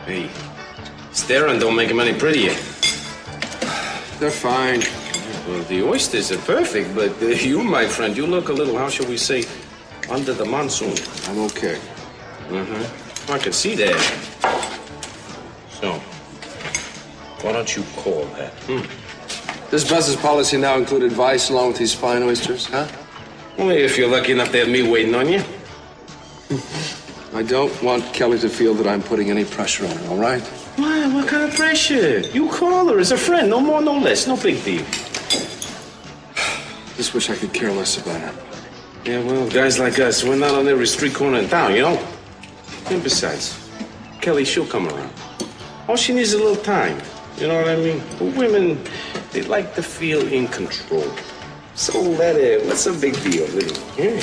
Hey, staring don't make them any prettier. They're fine. Well, the oysters are perfect, but you, my friend, you look a little, how shall we say, under the monsoon. I'm okay. I can see that. So, why don't you call her? Does Buzz's policy now include advice along with these fine oysters, huh? Well, if you're lucky enough to have me waiting on you. I don't want Kelly to feel that I'm putting any pressure on her, all right? Why? What kind of pressure? You call her as a friend, no more, no less, no big deal. Just wish I could care less about her. Yeah, well, guys like us, we're not on every street corner in town, you know? And besides, Kelly, she'll come around. All she needs is a little time, you know what I mean? But women, they like to feel in control. So let her, what's a big deal, really? Yeah.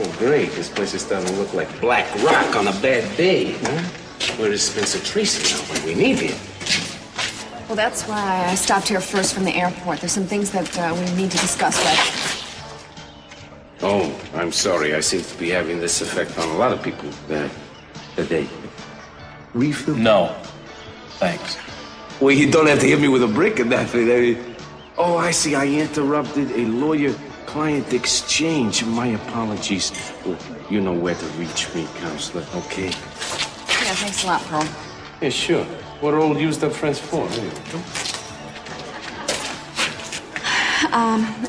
Oh, great, this place is starting to look like Black Rock on a bad day, huh? Where is Spencer Tracy now when we need him? Well, that's why I stopped here first from the airport. There's some things that we need to discuss, but... Oh, I'm sorry. I seem to be having this effect on a lot of people today. Refill? No, thanks. Well, you don't have to hit me with a brick and that. Oh, I see. I interrupted a lawyer-client exchange. My apologies. Well, you know where to reach me, counselor. Okay. Yeah, thanks a lot, Pearl. Yeah, sure. What are old used-up friends for?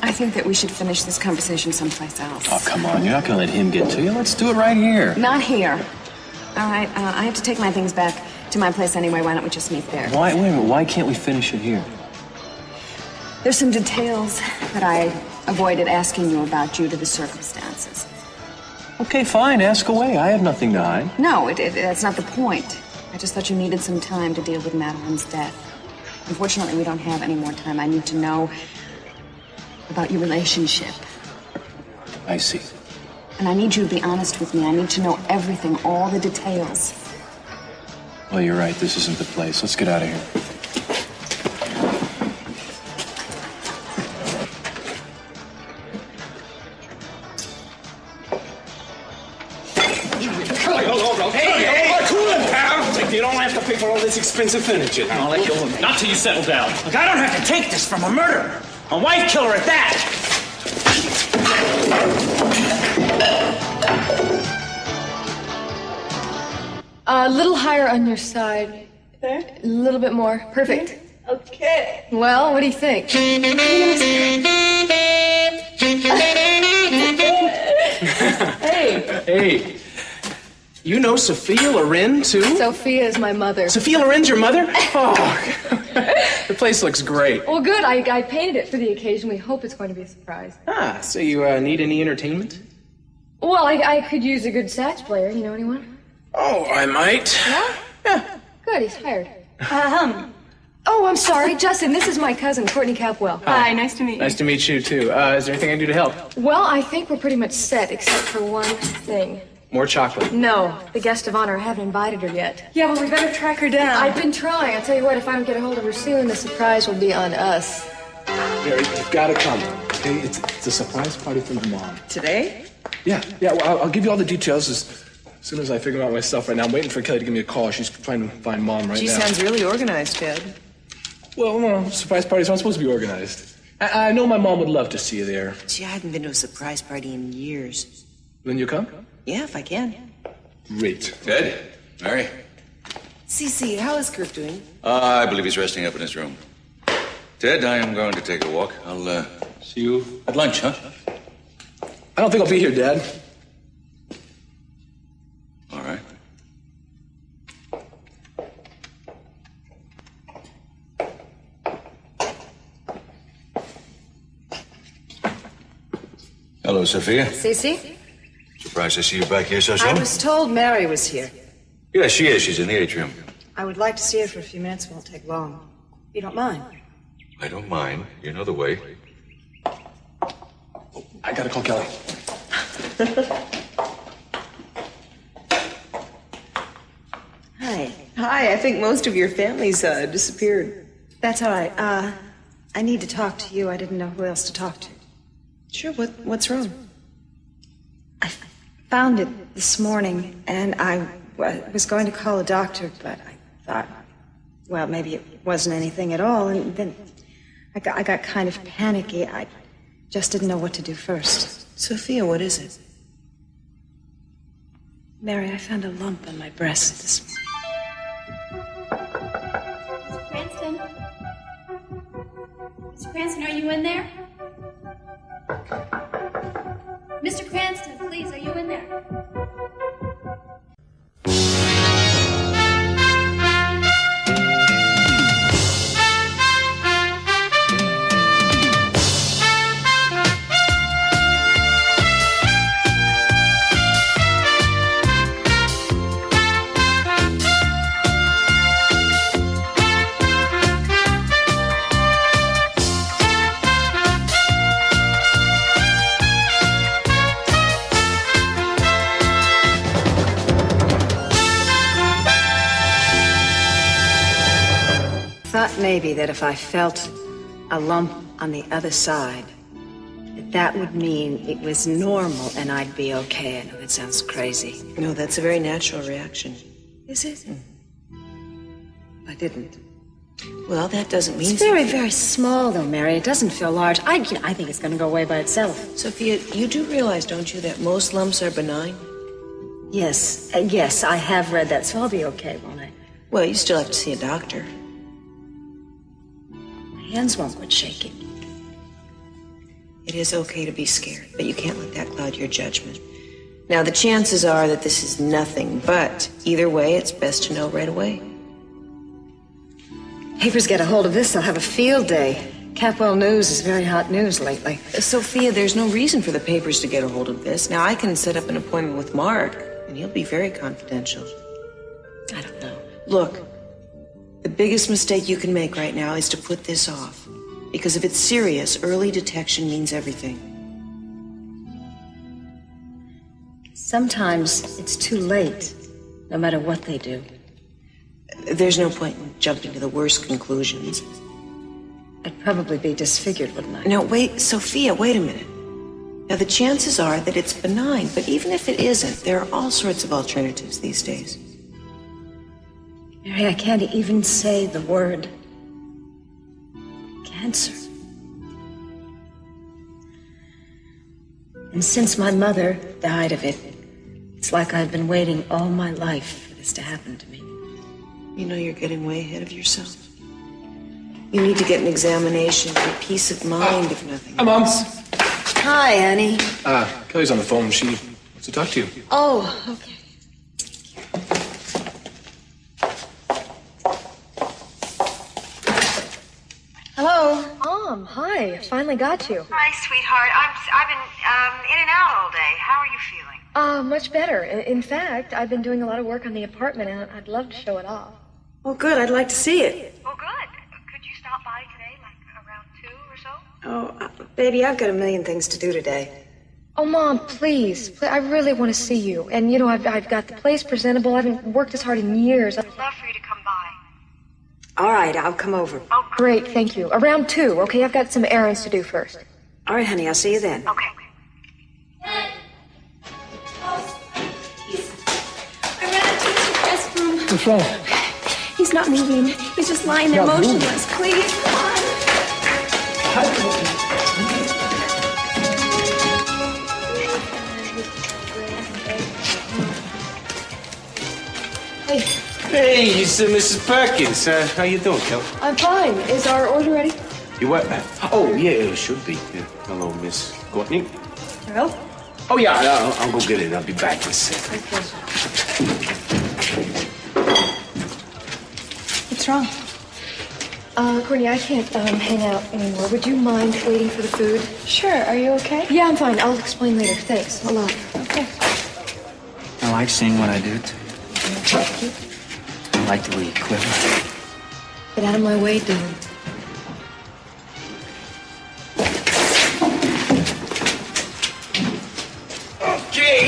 I think that we should finish this conversation someplace else. Oh, come on. You're not going to let him get to you. Let's do it right here. Not here. All right, I have to take my things back to my place anyway. Why don't we just meet there? Wait a minute. Why can't we finish it here? There's some details that I avoided asking you about due to the circumstances. Okay, fine. Ask away. I have nothing to hide. No, that's not the point. I just thought you needed some time to deal with Madeline's death. Unfortunately, we don't have any more time. I need to know about your relationship. I see. And I need you to be honest with me. I need to know everything, all the details. Well, you're right. This isn't the place. Let's get out of here. You don't have to pay for all this expensive furniture. I'll let you alone. Not till you settle down. Look, I don't have to take this from a murderer. A wife killer at that. A little higher on your side. There? A little bit more. Perfect. Okay. Well, what do you think? Hey. Hey. You know Sophia Loren, too? Sophia is my mother. Sophia Loren's your mother? Oh, the place looks great. Well, good. I painted it for the occasion. We hope it's going to be a surprise. Ah, so you need any entertainment? Well, I could use a good sax player. You know anyone? Oh, I might. Yeah? Yeah. Good, he's hired. Oh, I'm sorry. Justin, this is my cousin, Courtney Capwell. Hi, nice to meet you. Nice to meet you, too. Is there anything I can do to help? Well, I think we're pretty much set, except for one thing. More chocolate. No, the guest of honor. I haven't invited her yet. Yeah, well, we better track her down. I've been trying. I'll tell you what, if I don't get a hold of her soon, the surprise will be on us. Mary, you've got to come, okay? It's a surprise party for my mom. Today? Yeah, well, I'll give you all the details as soon as I figure them out myself right now. I'm waiting for Kelly to give me a call. She's trying to find Mom right now. She sounds really organized, Ted. Well, no, surprise parties aren't supposed to be organized. I know my mom would love to see you there. Gee, I haven't been to a surprise party in years. Then you come? Yeah, if I can. Great. Ted? Mary? Cece, how is Kirk doing? I believe he's resting up in his room. Ted, I am going to take a walk. I'll see you at lunch, huh? I don't think I'll be here, Dad. All right. Hello, Sophia. Cece? Surprised to see you back here so soon. I was told Mary was here. Yeah, she is. She's in the atrium. I would like to see her for a few minutes. It won't take long. You don't mind? I don't mind. You know the way. I gotta call Kelly. Hi. Hi, I think most of your family's disappeared. That's all right. I need to talk to you. I didn't know who else to talk to. Sure, what's wrong? I found it this morning, and I was going to call a doctor, but I thought, well, maybe it wasn't anything at all. And then I got kind of panicky. I just didn't know what to do first. Sophia, what is it? Mary, I found a lump on my breast this morning. Mr. Cranston? Mr. Cranston, are you in there? Mr. Cranston, please, are you in there? Thought maybe that if I felt a lump on the other side, that would mean it was normal and I'd be okay. I know that sounds crazy. No, that's a very natural reaction. Is it? I didn't. Well, that doesn't mean... It's very, very small, though, Mary. It doesn't feel large. I think it's going to go away by itself. Sophia, you do realize, don't you, that most lumps are benign? Yes. Yes, I have read that, so I'll be okay, won't I? Well, you still have to see a doctor. My hands won't quit shaking. It is okay to be scared, but you can't let that cloud your judgment. Now, the chances are that this is nothing, but either way, it's best to know right away. Papers get a hold of this, they'll have a field day. Capwell News is very hot news lately. Sophia, there's no reason for the papers to get a hold of this. Now, I can set up an appointment with Mark, and he'll be very confidential. I don't know. Look, the biggest mistake you can make right now is to put this off. Because if it's serious, early detection means everything. Sometimes it's too late, no matter what they do. There's no point in jumping to the worst conclusions. I'd probably be disfigured, wouldn't I? No, wait, Sophia, wait a minute. Now, the chances are that it's benign, but even if it isn't, there are all sorts of alternatives these days. Mary, I can't even say the word cancer. And since my mother died of it, it's like I've been waiting all my life for this to happen to me. You know you're getting way ahead of yourself. You need to get an examination for peace of mind, if nothing Hi, Mom. Hi, Annie. Kelly's on the phone. She wants to talk to you. Oh, okay. Hello. Mom, hi. I finally got you. Hi, sweetheart. I've been in and out all day. How are you feeling? Much better. In fact, I've been doing a lot of work on the apartment, and I'd love to show it off. Oh, good. I'd like to see it. Well, good. Could you stop by today, like around 2 or so? Oh, baby, I've got a million things to do today. Oh, Mom, please. I really want to see you. And, you know, I've got the place presentable. I haven't worked this hard in years. I'd love for you to come by. All right, I'll come over. Oh, great. Thank you. Around 2, okay? I've got some errands to do first. All right, honey, I'll see you then. Okay. I ran into the restroom. What's wrong? He's not moving. He's just lying there motionless. Please, come on. Hey. Hey, it's Mrs. Perkins. How you doing, Kel? I'm fine. Is our order ready? You what? Oh, yeah, it should be. Yeah. Hello, Miss Courtney. Hello? Oh, yeah, I'll go get it. I'll be back in a second. What's wrong? Courtney, I can't hang out anymore. Would you mind waiting for the food? Sure. Are you okay? Yeah, I'm fine. I'll explain later. Thanks. A lot. Okay. I like seeing what I do to you. I like the way you quiver. Get out of my way, Dylan. Okay,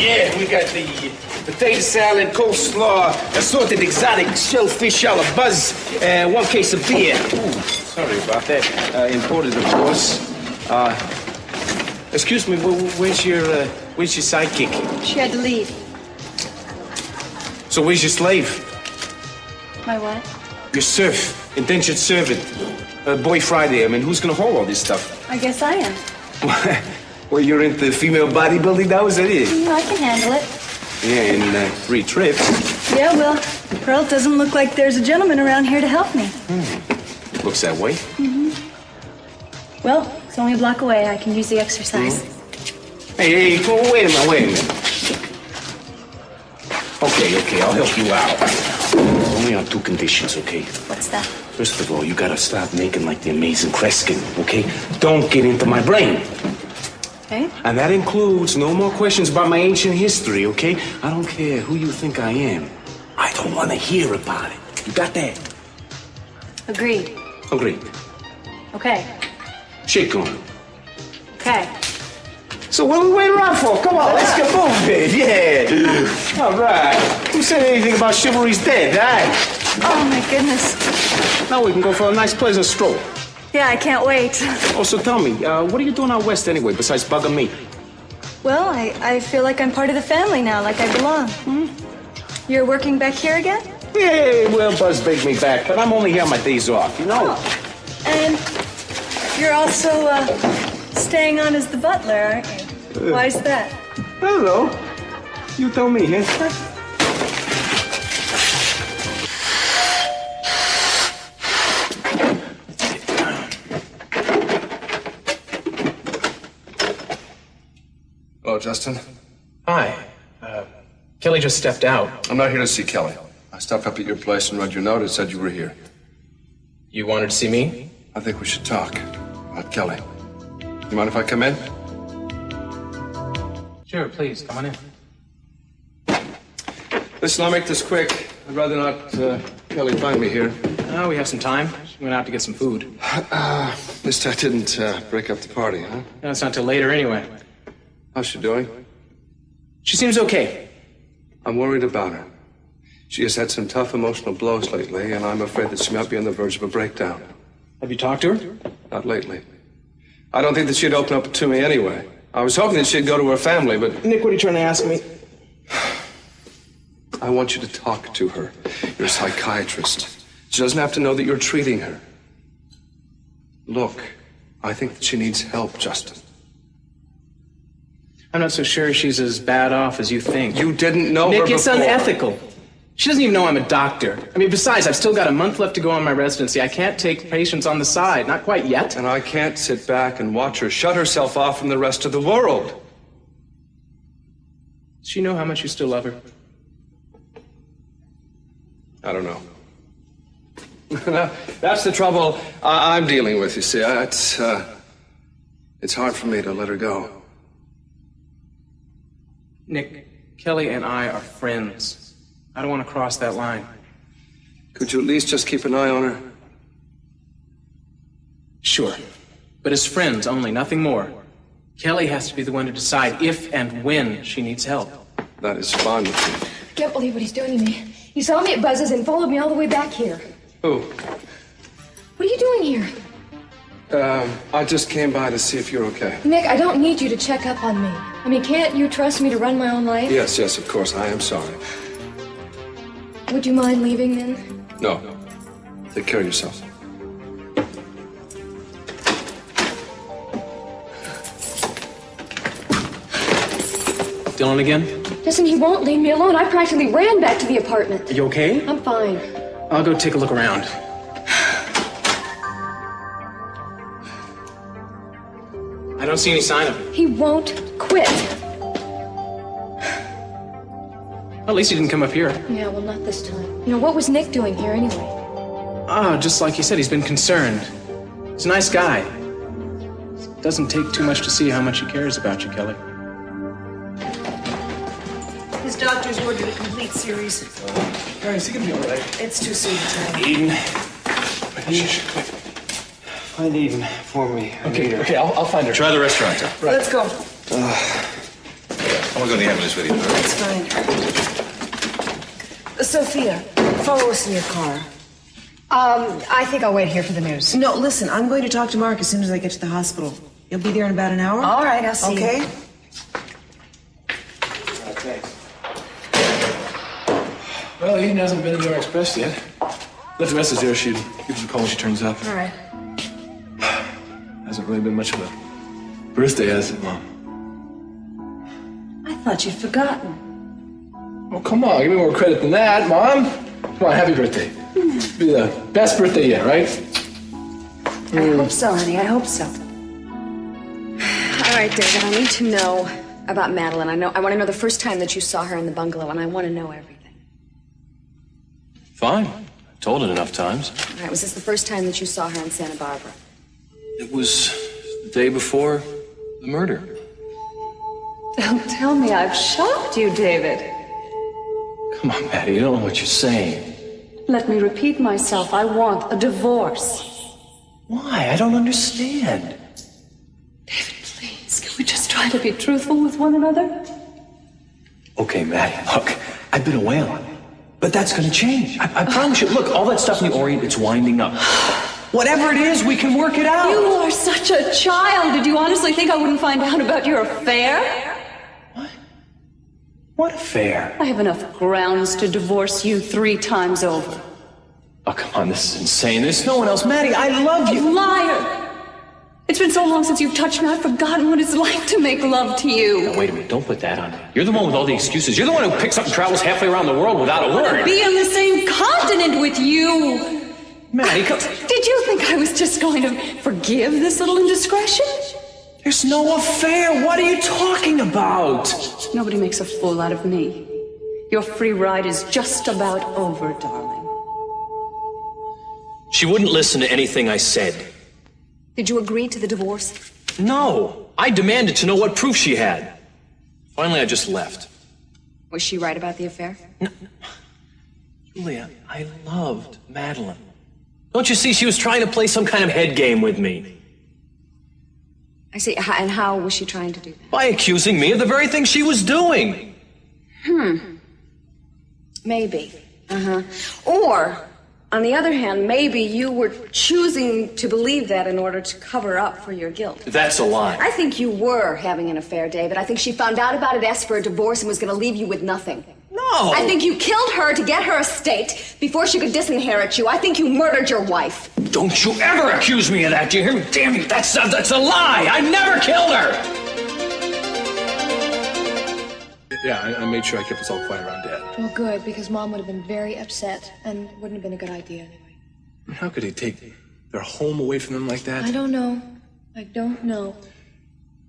yeah, we got the potato salad, coleslaw, assorted exotic shellfish a la buzz, 1 case of beer. Ooh, sorry about that. Imported, of course. Excuse me, where's your sidekick? She had to leave. So where's your slave? My what? Your serf, indentured servant. Boy Friday, I mean, who's gonna haul all this stuff? I guess I am. Well, you're into female bodybuilding now, is that it? I can handle it. Yeah, in 3 trips. Yeah, well, Pearl, it doesn't look like there's a gentleman around here to help me. Looks that way. Well, it's only a block away. I can use the exercise. Hey, wait a minute. Okay, I'll help you out. Only on 2 conditions, okay? What's that? First of all, you gotta stop making like the amazing Kreskin, okay? Don't get into my brain. Okay. And that includes no more questions about my ancient history, okay? I don't care who you think I am. I don't want to hear about it. You got that? Agreed. Agreed. Okay. Shit going. Okay. So what are we waiting around for? Come on, let's get moving. Yeah. All right. Who said anything about chivalry's dead, right? Oh, my goodness. Now we can go for a nice, pleasant stroll. Yeah, I can't wait. Oh, so tell me, what are you doing out west anyway, besides bugging me? Well, I feel like I'm part of the family now, like I belong. You're working back here again? Yeah, well, Buzz begged me back, but I'm only here on my days off, you know? Oh. And you're also, staying on as the butler, aren't you? Why's that? I don't know. You tell me, huh? Hello, Justin. Hi. Kelly just stepped out. I'm not here to see Kelly. I stopped up at your place and read your note. It said you were here. You wanted to see me? I think we should talk about Kelly. You mind if I come in? Sure, please, come on in. Listen, I'll make this quick. I'd rather not Kelly find me here. Oh, we have some time. She went out to get some food. This time didn't break up the party, huh? No, it's not till later anyway. How's she doing? She seems okay. I'm worried about her. She has had some tough emotional blows lately, and I'm afraid that she might be on the verge of a breakdown. Have you talked to her? Not lately. I don't think that she'd open up to me anyway. I was hoping that she'd go to her family, but... Nick, what are you trying to ask me? I want you to talk to her. You're a psychiatrist. She doesn't have to know that you're treating her. Look, I think that she needs help, Justin. I'm not so sure she's as bad off as you think. You didn't know her Nick, before. it's unethical. She doesn't even know I'm a doctor. I mean, besides, I've still got a month left to go on my residency. I can't take patients on the side. Not quite yet. And I can't sit back and watch her shut herself off from the rest of the world. Does she know how much you still love her? I don't know. That's the trouble I'm dealing with, you see. It's hard for me to let her go. Nick, Kelly and I are friends. I don't want to cross that line. Could you at least just keep an eye on her? Sure. But as friends only, nothing more. Kelly has to be the one to decide if and when she needs help. That is fine with me. I can't believe what he's doing to me. He saw me at Buzz's and followed me all the way back here. Who? What are you doing here? I just came by to see if you're okay. Nick, I don't need you to check up on me. I mean, can't you trust me to run my own life? Yes, of course. I am sorry. Would you mind leaving then? No. Take care of yourself. Dylan again? Listen, he won't leave me alone. I practically ran back to the apartment. Are you okay? I'm fine. I'll go take a look around. I don't see any sign of it. He won't quit. At least he didn't come up here. Yeah, well, not this time. You know, what was Nick doing here anyway? Oh, just like you said, he's been concerned. He's a nice guy. It doesn't take too much to see how much he cares about you, Kelly. His doctor's ordered a complete series. Is he gonna be all right? It's too soon to tell. Eden. Find Eden for me. Okay, I'll find her. Try the restaurant. Right. Let's go. I want to go to the ambulance with you. That's fine. Sophia, follow us in your car. I think I'll wait here for the news. No, listen, I'm going to talk to Mark as soon as I get to the hospital. You'll be there in about an hour? All right, I'll see you. Okay? Well, Eden hasn't been to our express yet. Left a message there. She'd give us a call when she turns up. All right. Hasn't really been much of a birthday, has it, Mom? I thought you'd forgotten. Oh, come on. Give me more credit than that, Mom. Come on, happy birthday. Be the best birthday yet, right? I hope so, honey. I hope so. All right, David, I need to know about Madeline. I want to know the first time that you saw her in the bungalow, and I want to know everything. Fine. I've told it enough times. All right, was this the first time that you saw her in Santa Barbara? It was the day before the murder. Don't tell me I've shocked you, David. Come on, Maddie, you don't know what you're saying. Let me repeat myself. I want a divorce. Why? I don't understand. David, please, can we just try to be truthful with one another? Okay, Maddie, look, I've been a whale, but that's gonna change. I promise you. Look, all that stuff in the Orient, it's winding up. Whatever it is, we can work it out. You are such a child. Did you honestly think I wouldn't find out about your affair? What affair? I have enough grounds to divorce you 3 times over. Oh, come on, this is insane. There's no one else. Maddie, I love you. Liar! It's been so long since you've touched me, I've forgotten what it's like to make love to you. Now, wait a minute, don't put that on me. You're the one with all the excuses. You're the one who picks up and travels halfway around the world without a word. Be on the same continent with you. Maddie, come... Did you think I was just going to forgive this little indiscretion? There's no affair. What are you talking about? Nobody makes a fool out of me. Your free ride is just about over, darling. She wouldn't listen to anything I said. Did you agree to the divorce? No. I demanded to know what proof she had. Finally, I just left. Was she right about the affair? No. Julia, I loved Madeline. Don't you see? She was trying to play some kind of head game with me. I see. And how was she trying to do that? By accusing me of the very thing she was doing. Maybe. Or, on the other hand, maybe you were choosing to believe that in order to cover up for your guilt. That's a lie. I think you were having an affair, David. I think she found out about it, asked for a divorce, and was going to leave you with nothing. No! I think you killed her to get her estate before she could disinherit you. I think you murdered your wife. Don't you ever accuse me of that, do you hear me? Damn you, that's a lie! I never killed her! Yeah, I made sure I kept us all quiet around Dad. Well, good, because Mom would have been very upset, and wouldn't have been a good idea anyway. How could he take their home away from them like that? I don't know. I don't know.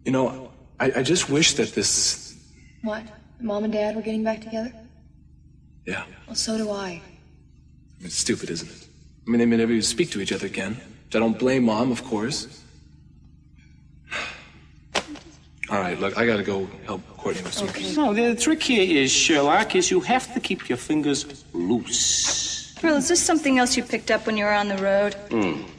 You know, I just wish that this... What? Mom and Dad were getting back together? Yeah. Well, so do I. It's stupid, isn't it? I mean, they may never even speak to each other again. Which I don't blame Mom, of course. All right, look, I gotta go help Courtney with something. Okay. No, the trick here is, Sherlock, is you have to keep your fingers loose. Pearl, is this something else you picked up when you were on the road?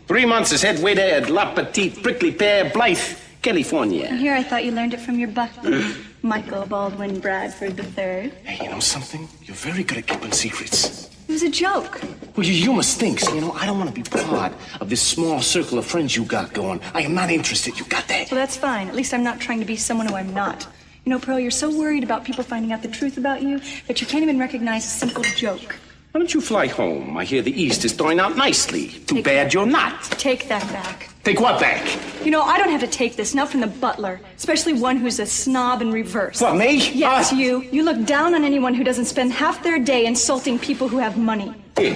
3 months as head waiter at La Petite Prickly Pear, Blythe, California. And here I thought you learned it from your butler, Michael Baldwin Bradford III. Hey, you know something? You're very good at keeping secrets. It was a joke. Well, you must think, so, you know, I don't want to be part of this small circle of friends you got going. I am not interested. You got that? Well, that's fine. At least I'm not trying to be someone who I'm not. You know, Pearl, you're so worried about people finding out the truth about you that you can't even recognize a simple joke. Why don't you fly home? I hear the East is throwing out nicely. Too bad you're not. Take that back. Take what back? You know, I don't have to take this, not from the butler, especially one who's a snob in reverse. What, me? Yes, you. You look down on anyone who doesn't spend half their day insulting people who have money. Here,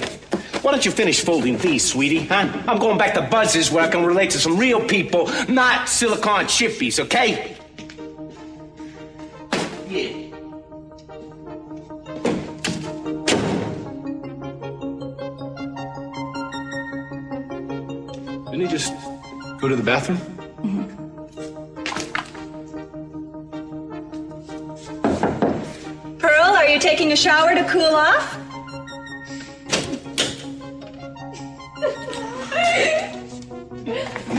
why don't you finish folding these, sweetie, huh? I'm going back to Buzz's where I can relate to some real people, not silicone chippies, okay? Yeah. Didn't he just go to the bathroom? Pearl, are you taking a shower to cool off?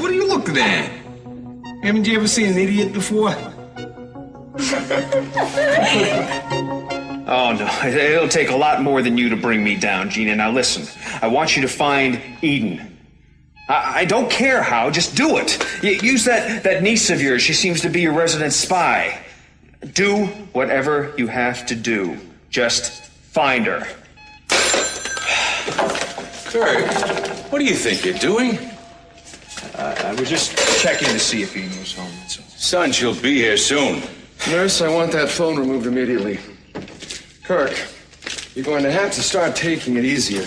What are you looking at? Haven't you ever seen an idiot before? Oh, no. It'll take a lot more than you to bring me down, Gina. Now, listen. I want you to find Eden. I don't care how. Just do it. Use that niece of yours. She seems to be your resident spy. Do whatever you have to do. Just find her. Kirk, what do you think you're doing? I was just checking to see if Eden was home. That's all. Son, she'll be here soon. Nurse, I want that phone removed immediately. Kirk, you're going to have to start taking it easier.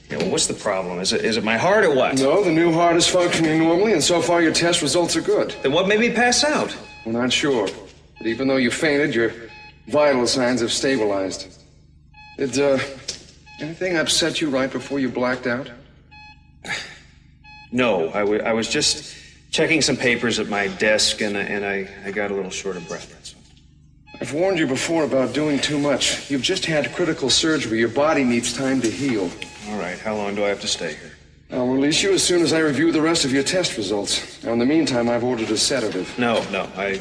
Yeah, well, what's the problem? Is it my heart or what? No, the new heart is functioning normally, and so far your test results are good. Then what made me pass out? We're not sure. But even though you fainted, your vital signs have stabilized. Did, anything upset you right before you blacked out? No, I was just checking some papers at my desk, and I got a little short of breath. That's all. I've warned you before about doing too much. You've just had critical surgery. Your body needs time to heal. All right, how long do I have to stay here? I'll release you as soon as I review the rest of your test results. Now, in the meantime, I've ordered a sedative. No, I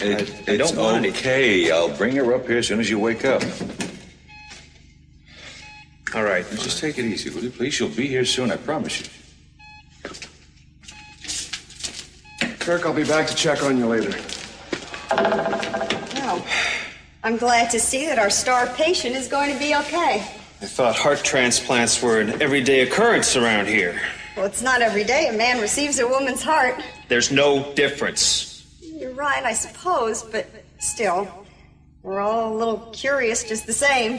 don't want any. Okay, I'll bring her up here as soon as you wake up. All right. Just take it easy, will you, please? She'll be here soon, I promise you. Kirk, I'll be back to check on you later. Well, I'm glad to see that our star patient is going to be okay. I thought heart transplants were an everyday occurrence around here. Well, it's not every day a man receives a woman's heart. There's no difference. You're right, I suppose, but still, we're all a little curious just the same.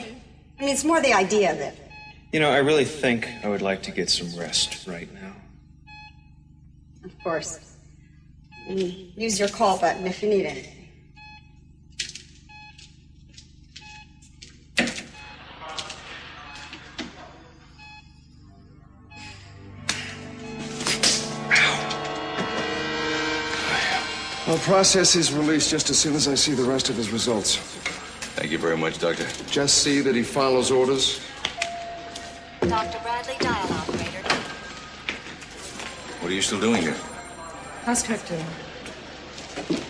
I mean, it's more the idea of it. You know, I really think I would like to get some rest right now. Of course. Use your call button if you need anything. I'll process his release just as soon as I see the rest of his results. Thank you very much, Doctor. Just see that he follows orders. Dr. Bradley, dial operator. What are you still doing here? How's Kirk doing?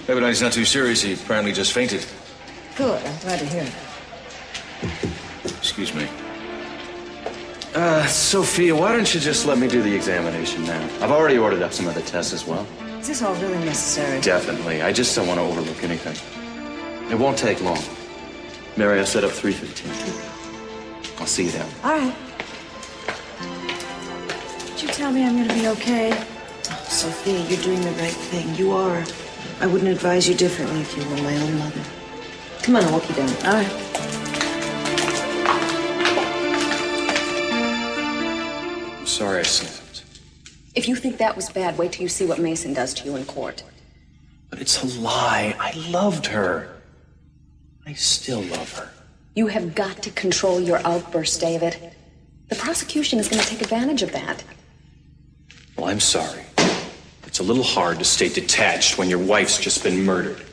Evidently not too serious. He apparently just fainted. Good, I'm glad to hear it. Excuse me. Sophia, why don't you just let me do the examination now? I've already ordered up some other tests as well. Is this all really necessary? Definitely. I just don't want to overlook anything. It won't take long. Mary, I set up 3:15. I'll see you down. All right. Did you tell me I'm going to be okay? Oh, Sophia, you're doing the right thing. You are. I wouldn't advise you differently if you were my own mother. Come on, I'll walk you down. All right. I'm sorry I snapped. If you think that was bad, wait till you see what Mason does to you in court. But it's a lie. I loved her. I still love her. You have got to control your outbursts, David. The prosecution is going to take advantage of that. Well, I'm sorry. It's a little hard to stay detached when your wife's just been murdered.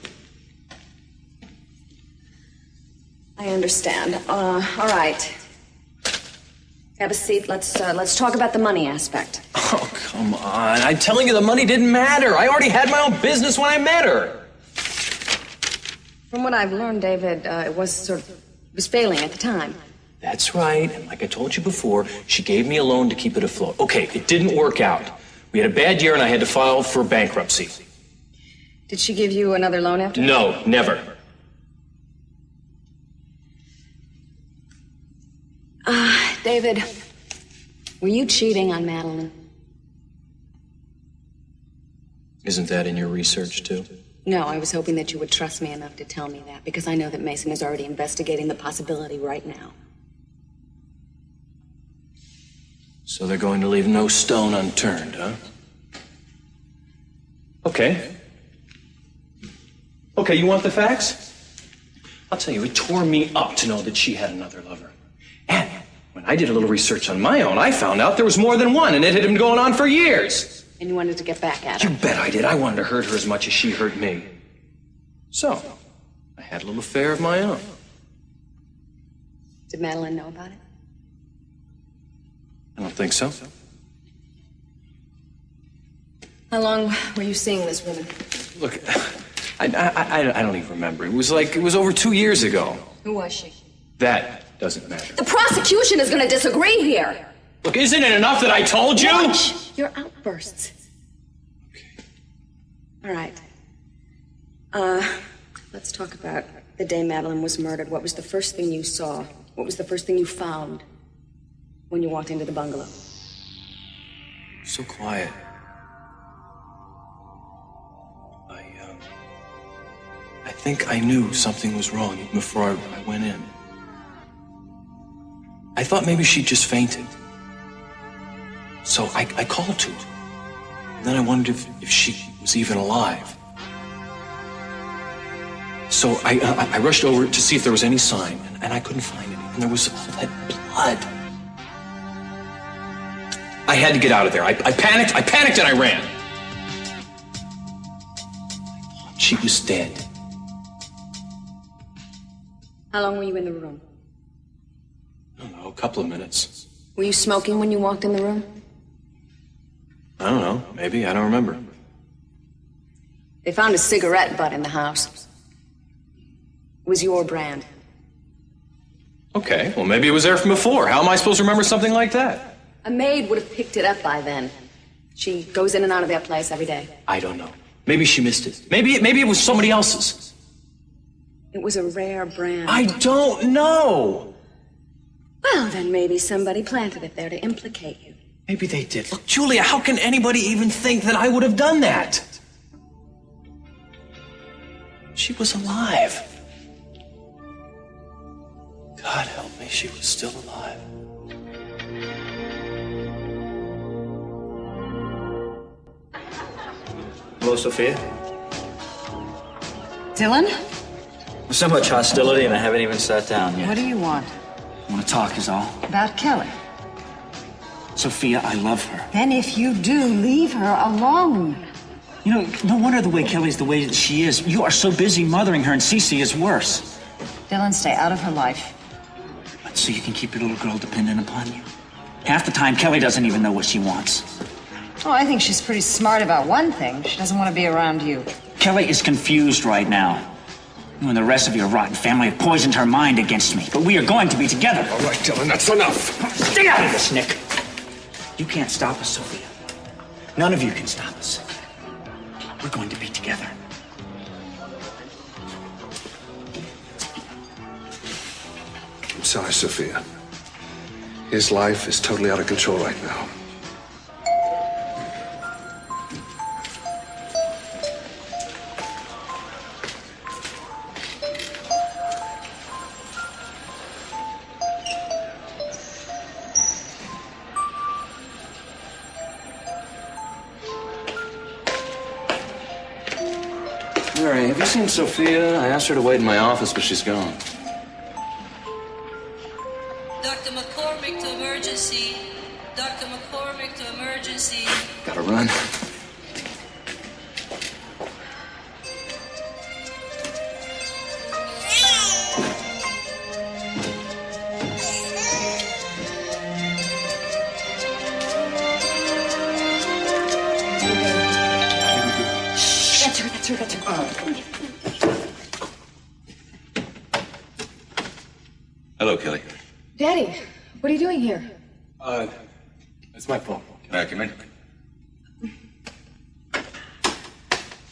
I understand. All right. Have a seat. Let's talk about the money aspect. Oh, come on. I'm telling you, the money didn't matter. I already had my own business when I met her. From what I've learned, David, it was failing at the time. That's right. And like I told you before, she gave me a loan to keep it afloat. Okay, it didn't work out. We had a bad year and I had to file for bankruptcy. Did she give you another loan after? No, never. David, were you cheating on Madeline? Isn't that in your research, too? No, I was hoping that you would trust me enough to tell me that, because I know that Mason is already investigating the possibility right now. So they're going to leave no stone unturned, huh? Okay. Okay, you want the facts? I'll tell you, it tore me up to know that she had another lover. And when I did a little research on my own, I found out there was more than one, and it had been going on for years. And you wanted to get back at her? You bet I did. I wanted to hurt her as much as she hurt me. So, I had a little affair of my own. Did Madeline know about it? I don't think so. How long were you seeing this woman? Look, I don't even remember. It was over 2 years ago. Who was she? That doesn't matter. The prosecution is going to disagree here. Look, isn't it enough that I told you? Watch your outbursts. Okay. All right. Let's talk about the day Madeline was murdered. What was the first thing you saw? What was the first thing you found when you walked into the bungalow? So quiet. I think I knew something was wrong even before I went in. I thought maybe she'd just fainted. So I called to her. And then I wondered if she was even alive. So I rushed over to see if there was any sign, and I couldn't find any. And there was all that blood. I had to get out of there. I panicked and I ran. She was dead. How long were you in the room? I don't know, a couple of minutes. Were you smoking when you walked in the room? I don't know, maybe, I don't remember. They found a cigarette butt in the house. It was your brand. Okay, well maybe it was there from before. How am I supposed to remember something like that? A maid would have picked it up by then. She goes in and out of that place every day. I don't know. Maybe she missed it. Maybe it was somebody else's. It was a rare brand. I don't know. Well, then maybe somebody planted it there to implicate you. Maybe they did. Look, Julia, how can anybody even think that I would have done that? She was alive. God help me, she was still alive. Hello, Sophia. Dylan? So much hostility, and I haven't even sat down yet. What do you want? I want to talk is all. About Kelly. Sophia, I love her. Then if you do, leave her alone. You know, no wonder the way Kelly's the way that she is. You are so busy mothering her, and Cece is worse. Dylan, stay out of her life. But so you can keep your little girl dependent upon you. Half the time, Kelly doesn't even know what she wants. Oh, I think she's pretty smart about one thing. She doesn't want to be around you. Kelly is confused right now. You and the rest of your rotten family have poisoned her mind against me. But we are going to be together. All right, Dylan, that's enough. Stay out of this, Nick. You can't stop us, Sophia. None of you can stop us. We're going to be together. I'm sorry, Sophia. His life is totally out of control right now. Mary, have you seen Sophia? I asked her to wait in my office, but she's gone. Dr. McCormick to emergency. Dr. McCormick to emergency. Gotta run. That's her. Hello, Kelly. Daddy, what are you doing here? It's my fault. Can I come in?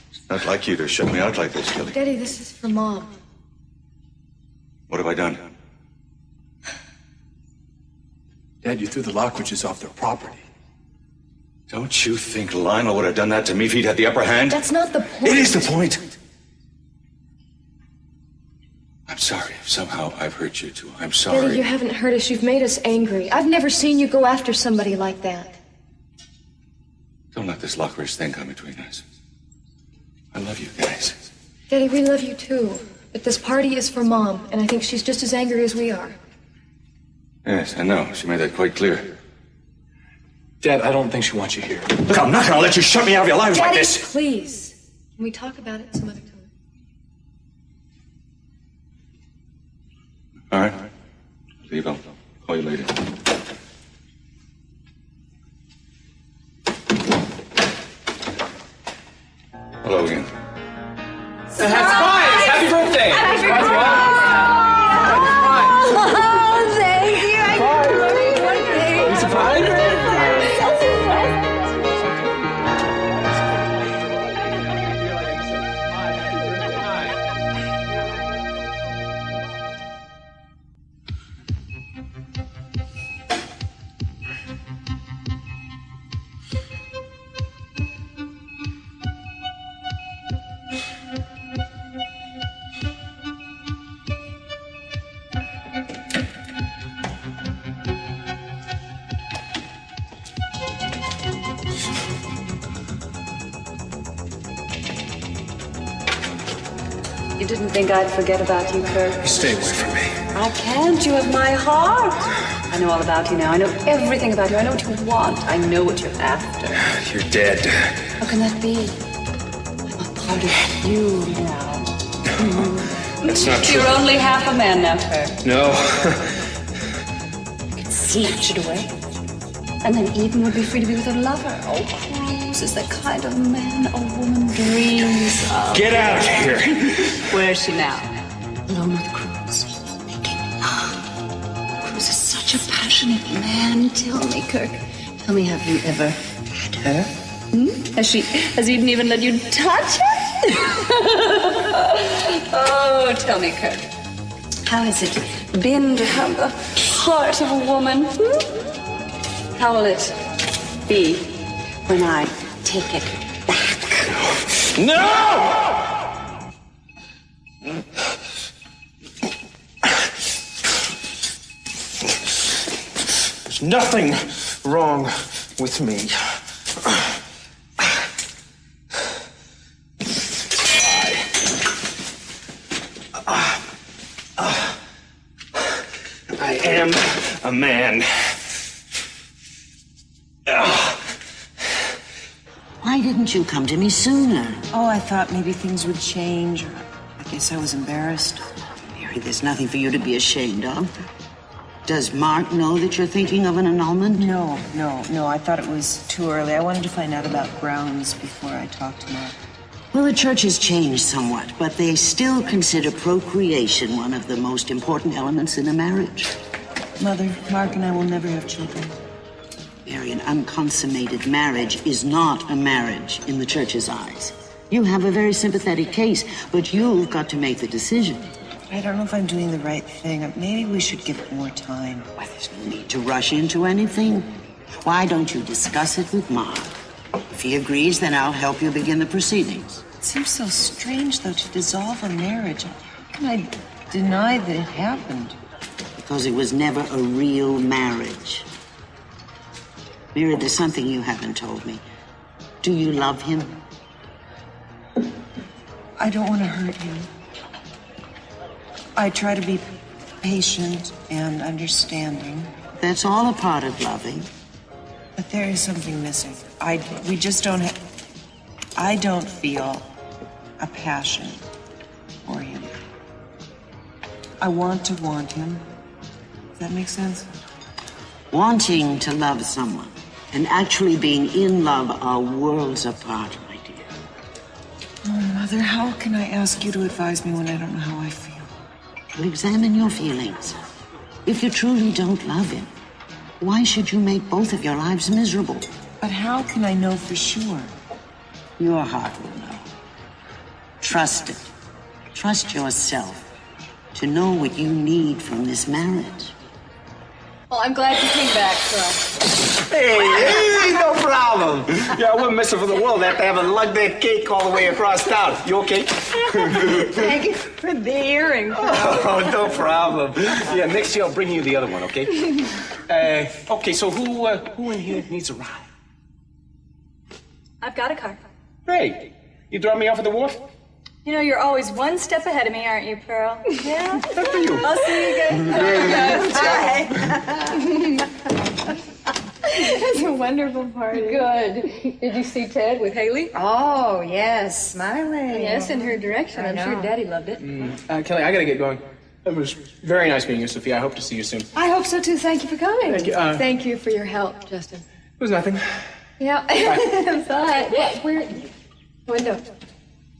It's not like you to shut me out like this, Kelly. Daddy, this is for Mom. What have I done? Dad, you threw the Lockridges off their property. Don't you think Lionel would have done that to me if he'd had the upper hand? That's not the point. It is the point. I'm sorry if somehow I've hurt you too. I'm sorry. Daddy, you haven't hurt us. You've made us angry. I've never seen you go after somebody like that. Don't let this Lockridge thing come between us. I love you guys. Daddy, we love you too. But this party is for Mom, and I think she's just as angry as we are. Yes, I know. She made that quite clear. Dad, I don't think she wants you here. Look, I'm not gonna let you shut me out of your lives Daddy, like this. Please. Can we talk about it some other time? All right. Leave. I'll call you later. Hello again. Surprise! Happy birthday! Happy birthday! Oh, thank you. You didn't think I'd forget about you, Kirk? Stay away from me. I can't. You have my heart. I know all about you now. I know everything about you. I know what you want. I know what you're after. You're dead. How can that be? I'm a part of you now. That's not true. You're only half a man now, Kirk. No. You can snatch it away. And then Eden would be free to be with her lover. Oh, Cruz is the kind of man a woman dreams of. Get out of here. Where is she now? Alone with Cruz. Making love. Cruz is such a passionate man. Tell me, Kirk. Tell me, have you ever had her? Has Eden even let you touch her? Oh, tell me, Kirk. How has it been to have the heart of a woman? How will it be when I take it back? No! There's nothing wrong with me. I am a man. Why didn't you come to me sooner? Oh, I thought maybe things would change. I guess I was embarrassed. Mary, there's nothing for you to be ashamed of. Does Mark know that you're thinking of an annulment? No. I thought it was too early. I wanted to find out about grounds before I talked to Mark. Well, the church has changed somewhat, but they still consider procreation one of the most important elements in a marriage. Mother, Mark and I will never have children. Mary, an unconsummated marriage is not a marriage in the church's eyes. You have a very sympathetic case, but you've got to make the decision. I don't know if I'm doing the right thing. Maybe we should give it more time. Why, there's no need to rush into anything. Why don't you discuss it with Mark? If he agrees, then I'll help you begin the proceedings. It seems so strange, though, to dissolve a marriage. How can I deny that it happened? Because it was never a real marriage. Mary, there's something you haven't told me. Do you love him? I don't want to hurt him. I try to be patient and understanding. That's all a part of loving. But there is something missing. We just don't have... I don't feel a passion for him. I want to want him. Does that make sense? Wanting to love someone and actually being in love are worlds apart, my dear. Oh, Mother, how can I ask you to advise me when I don't know how I feel? Well, examine your feelings. If you truly don't love him, why should you make both of your lives miserable? But how can I know for sure? Your heart will know. Trust it. Trust yourself to know what you need from this marriage. Well, I'm glad you came back, Pearl. Hey, no problem. Yeah, I wouldn't miss it for the world after having lugged that cake all the way across town. You okay? Thank you for the earring. Oh, no problem. Yeah, next year I'll bring you the other one, okay? Okay, so who in here needs a ride? I've got a car. Great. You drop me off at the wharf? You know, you're always one step ahead of me, aren't you, Pearl? Yeah. Good for you. I'll see you guys. Bye. It was a wonderful party. Good. Did you see Ted with Haley? Oh, yes, smiling. Yes, in her direction. I'm sure Daddy loved it. Kelly, I gotta get going. It was very nice meeting you, Sophia. I hope to see you soon. I hope so, too. Thank you for coming. Thank you. Thank you for your help, Justin. It was nothing. Yeah. But where? Window.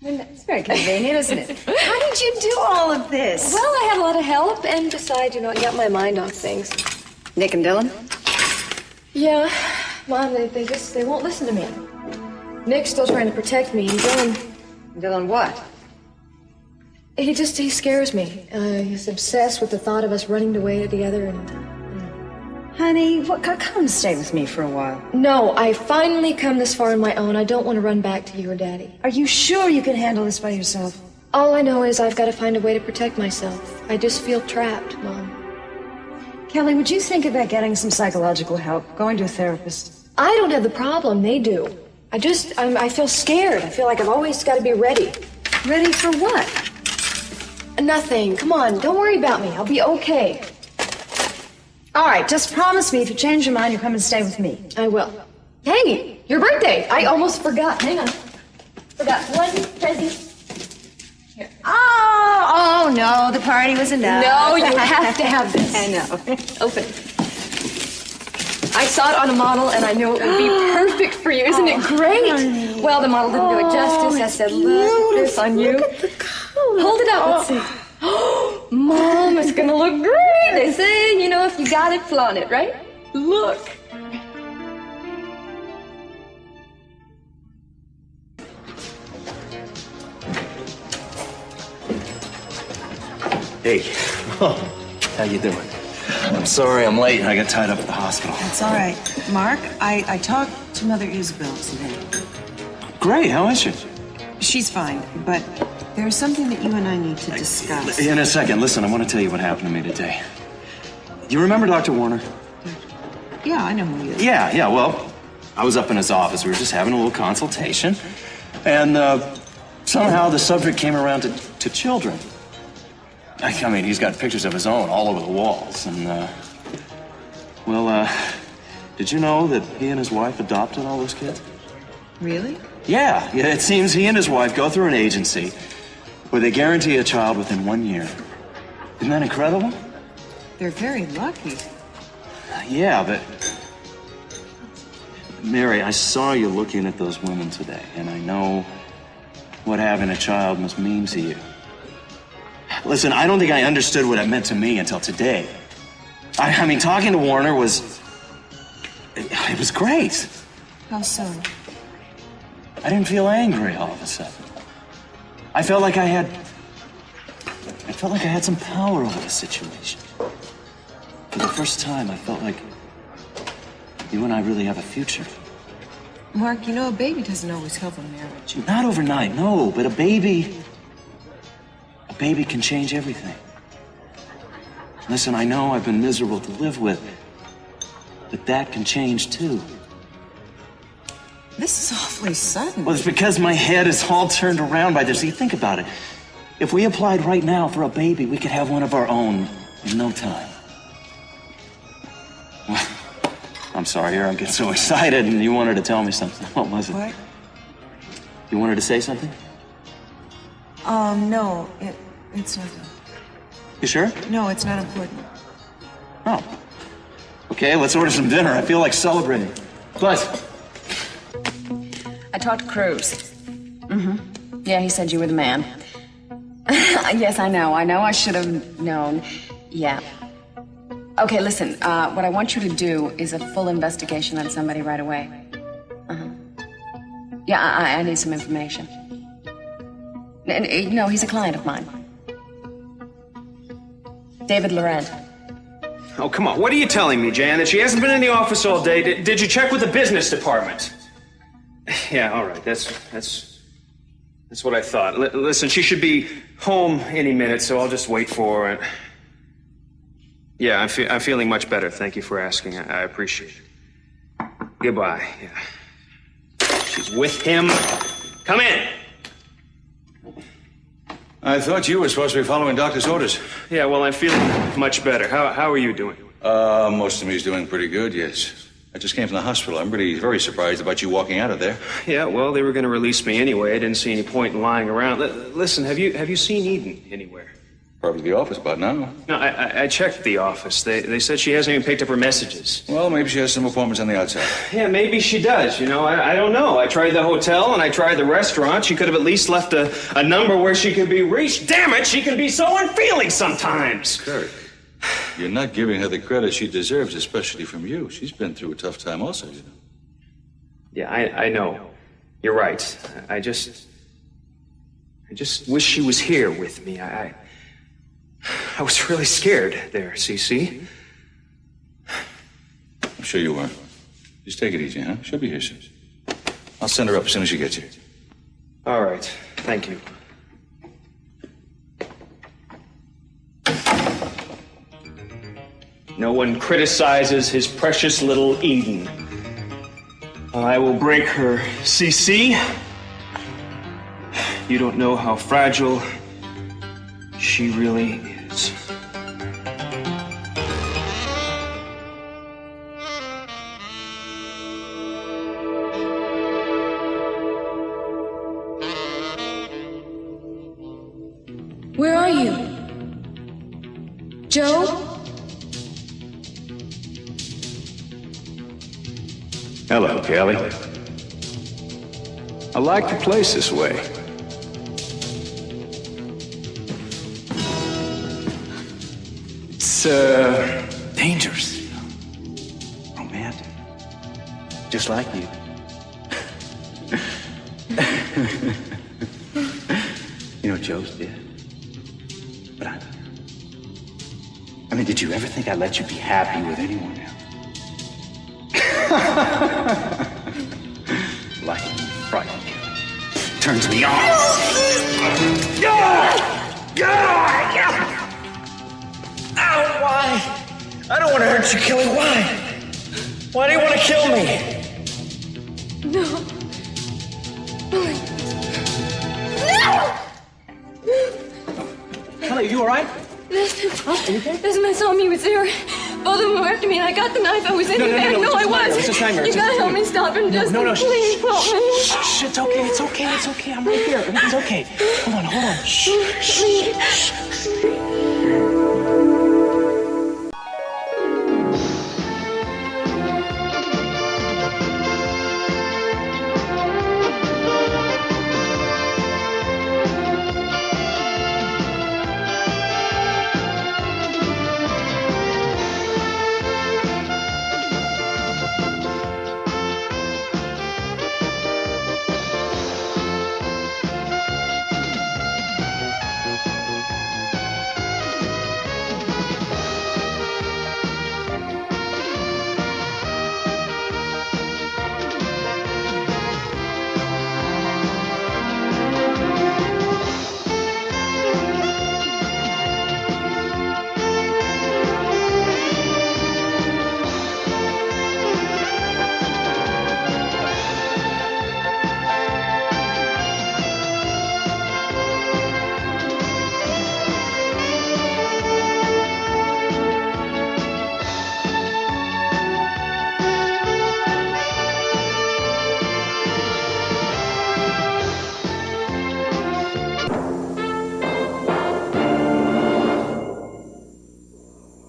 It's very convenient, isn't it? How did you do all of this? Well, I had a lot of help, and besides, I got my mind off things. Nick and Dylan? Yeah. Mom, they won't listen to me. Nick's still trying to protect me, and Dylan... Dylan what? He scares me. He's obsessed with the thought of us running away together, and... Honey, come stay with me for a while. No, I finally come this far on my own. I don't want to run back to you or Daddy. Are you sure you can handle this by yourself? All I know is I've got to find a way to protect myself. I just feel trapped, Mom. Kelly, would you think about getting some psychological help, going to a therapist? I don't have the problem, they do. I feel scared. I feel like I've always got to be ready. Ready for what? Nothing. Come on, don't worry about me. I'll be okay. All right, just promise me if you change your mind, you'll come and stay with me. I will. Hey, your birthday. I almost forgot. Hang on. Forgot one present. Here. Oh, no, the party was enough. No, you have to have this. I know. Open. I saw it on a model, and I knew it would be perfect for you. Isn't it great? Honey. Well, the model didn't do it justice. I said, look this on you. Look at the color. Hold it up. Let's see. Mom, it's gonna look great. They say, you know, if you got it, flaunt it, right? Look. Hey, how you doing? I'm sorry I'm late. I got tied up at the hospital. That's all right. Mark, I talked to Mother Isabel today. Great, how is she? She's fine, but there's something that you and I need to discuss. In a second, listen, I want to tell you what happened to me today. You remember Dr. Warner? Yeah, I know who he is. Yeah, well, I was up in his office. We were just having a little consultation. And somehow the subject came around to children. I mean, he's got pictures of his own all over the walls. And, did you know that he and his wife adopted all those kids? Really? Yeah, it seems he and his wife go through an agency where they guarantee a child within 1 year. Isn't that incredible? They're very lucky. Yeah, but... Mary, I saw you looking at those women today, and I know what having a child must mean to you. Listen, I don't think I understood what it meant to me until today. I mean, talking to Warner was... It was great. How so? I didn't feel angry all of a sudden. I felt like I had some power over the situation. For the first time, I felt like you and I really have a future. Mark, you know, a baby doesn't always help a marriage. Not overnight, no, but a baby can change everything. Listen, I know I've been miserable to live with, but that can change too. This is awfully sudden. Well, it's because my head is all turned around by this. See, think about it. If we applied right now for a baby, we could have one of our own in no time. Well, I'm sorry, I'm getting so excited, and you wanted to tell me something. What was it? What? You wanted to say something? No, it's nothing. You sure? No, it's not important. Oh. Okay, let's order some dinner. I feel like celebrating. Plus. I talked to Cruz. Yeah, he said you were the man. Yes, I know. I should have known. Yeah. Okay, listen. What I want you to do is a full investigation on somebody right away. Yeah, I need some information. No, he's a client of mine. David Laurent. Oh, come on. What are you telling me, Jan? That she hasn't been in the office all day? Did you check with the business department? Yeah, all right. That's what I thought. Listen, she should be home any minute, so I'll just wait for her. Yeah, I'm feeling much better. Thank you for asking. I appreciate it. Goodbye. Yeah. She's with him. Come in. I thought you were supposed to be following doctor's orders. Yeah, well, I'm feeling much better. How are you doing? Most of me's doing pretty good, yes. I just came from the hospital. I'm really very surprised about you walking out of there. Yeah, well, they were going to release me anyway. I didn't see any point in lying around. Listen, have you seen Eden anywhere? Probably the office, but no. No, I checked the office. They said she hasn't even picked up her messages. Well, maybe she has some appointments on the outside. Yeah, maybe she does. You know, I don't know. I tried the hotel and I tried the restaurant. She could have at least left a number where she could be reached. Damn it, she can be so unfeeling sometimes. Kirk, you're not giving her the credit she deserves, especially from you. She's been through a tough time also, you know. Yeah, I know. You're right. I just wish she was here with me. I was really scared there, Cece. I'm sure you were. Just take it easy, huh? She'll be here soon. I'll send her up as soon as she gets here. All right. Thank you. No one criticizes his precious little Eden. I will break her, Cece. You don't know how fragile she really is. Where are you? Joe? Hello, Kelly. I like the place this way. It's, dangerous. Romantic. Just like you. You know, Joe's dead. But I mean, did you ever think I'd let you be happy with anyone else? Like frightened. Turns me on. Ow, why? I don't want to hurt you, Kelly. Why? Why do you want to kill me? No. No! Kelly, are you all right? This man saw me was there. Both of them were after me, and I got the knife. I was in the bag. No, I was. It's just nightmare. You gotta help me stop him, Justin. No, please help me. Shh, it's okay. I'm right here. Everything's okay. Hold on. Shh.